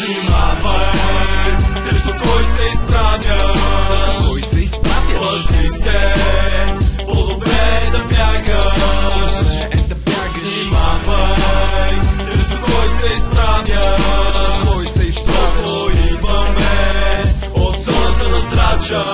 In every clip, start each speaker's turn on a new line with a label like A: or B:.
A: Внимавай, срещу кой се изправя.
B: Срещу кой се изправя?
A: Пази се, по-добре да бягаш. Внимавай, срещу кой се изправя.
B: Срещу кой се изправя?
A: Идваме от зоната на здрача.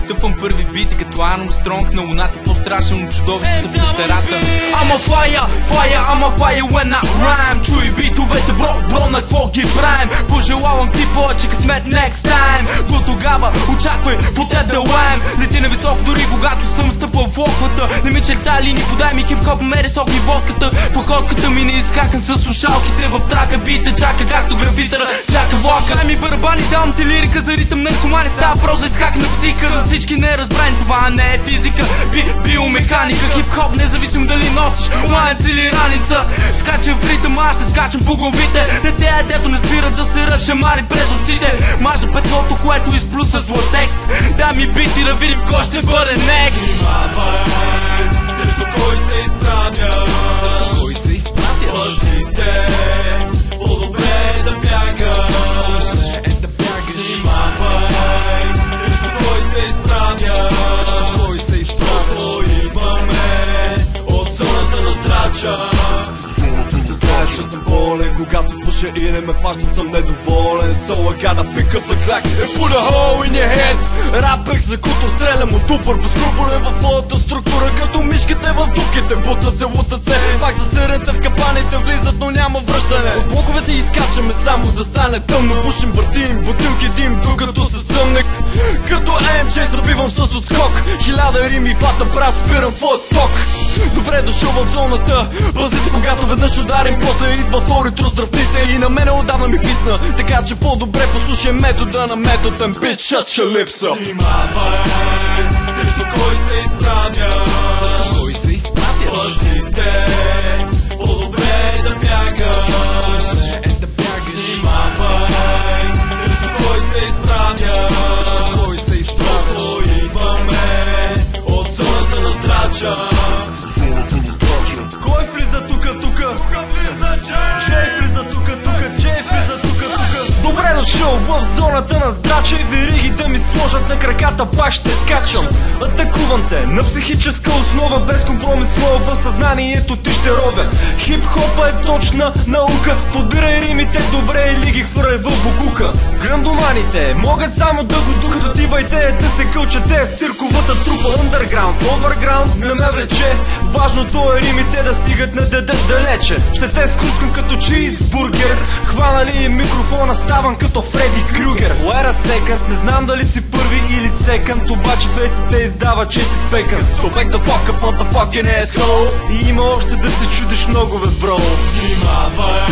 B: Стъпвам първи бити като Армстронг на луната, по-страшен от чудовищата в пещерата. I'm a fire, fire, I'm a fire when I rhyme. Чуй битовете, бро, на какво ги правим? Пожелавам ти повече късмет next time. До тогава очаквай по теб да лаем. Лети на високо дори когато съм стъпал в локвата. Не ми черта линии, подай ми хип-хоп, мери с огни воската. Походката ми не изкакан с слушалките в трака. Бита чака както гравитъра, чака влака. Дай ми барабани, давам ти лирика за ритъм наркомани. Става проза, изкак на психика. За всички неразбрани, това не е физика, биомеханика. Хип-хоп, независимо дали носиш ланец или раница. Скачам в ритъм, аз ще скачам по главите. Не те дето не спират да се ръча мари през устите. Мажа петлото, което изплю с латекст. Дай ми бити да видим кой ще бъде next.
A: Внимавай, срещу кой се изправя.
B: Срещу кой се изправя?
A: Пази се, по-добре да бягаш. Внимавай, срещу кой се изправя.
B: Срещу кой се изправя?
A: Идваме от зоната на здрача.
C: Знаеш, че съм болен, когато пуша и не ме фаща, съм недоволен. So I gotta pick up the clock and put a hole in your head. Рапех за куто, стрелям от упор, безкруполен във твоята структура. Като мишките в дупките, бутат се, лутат се. Пак за сиренце в капаните влизат, но няма връщане. От блоковете изкачаме само да стане тъмно. Пушим, въртим, бутилки дим, докато се съмнек. Като МЧ забивам с отскок. 1000 рими, фата прав, спирам твоят ток. Добре дошъл в зоната, пази се, когато веднъж ударим, после идва втори трус, дръпни се и на мене отдавна ми писна. Така че по-добре послушай метода на методен бит, shut your lips up.
A: Внимавай, срещу кой се изправя.
B: Срещу кой се изправя?
A: Пази се, по-добре да бягаш. Внимавай, срещу кой се изправя.
B: Срещу кой се изправя?
A: Идваме от зоната на здрача.
C: Кой влиза тука?
A: Влиза
C: Джей влиза тука, Джей влиза тука. Добре дошъл в зоната на здрача и вериги да ми сложат на краката, пак ще скачам. Атакувам те на психическа основа, без компромисно в съзнанието ти ще ровя. Хип-хопа е точна наука, подбирай римите добре или ги хвърляй в букука. Грандоманите могат само да го духат, отивайте да се кълчете с цирковата трупа. Underground, overground не ме влече, важното е римите да стигат на далече. Ще те скускам като чизбургер, хванали микрофона, ставам като Фреди Крюгер. Wait a second, не знам дали си първи или секънд, обаче фейсите издава, че си спекън. So back the fuck up, motherfucking asshole. И има още да се чудиш много, бе, бро.
A: Внимавай,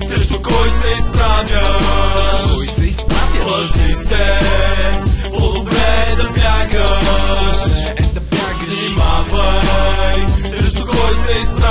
A: срещу кой се изправя.
B: Срещу кой се изправя?
A: Пази се, по-добре да бягаш. Внимавай, срещу кой се изправя.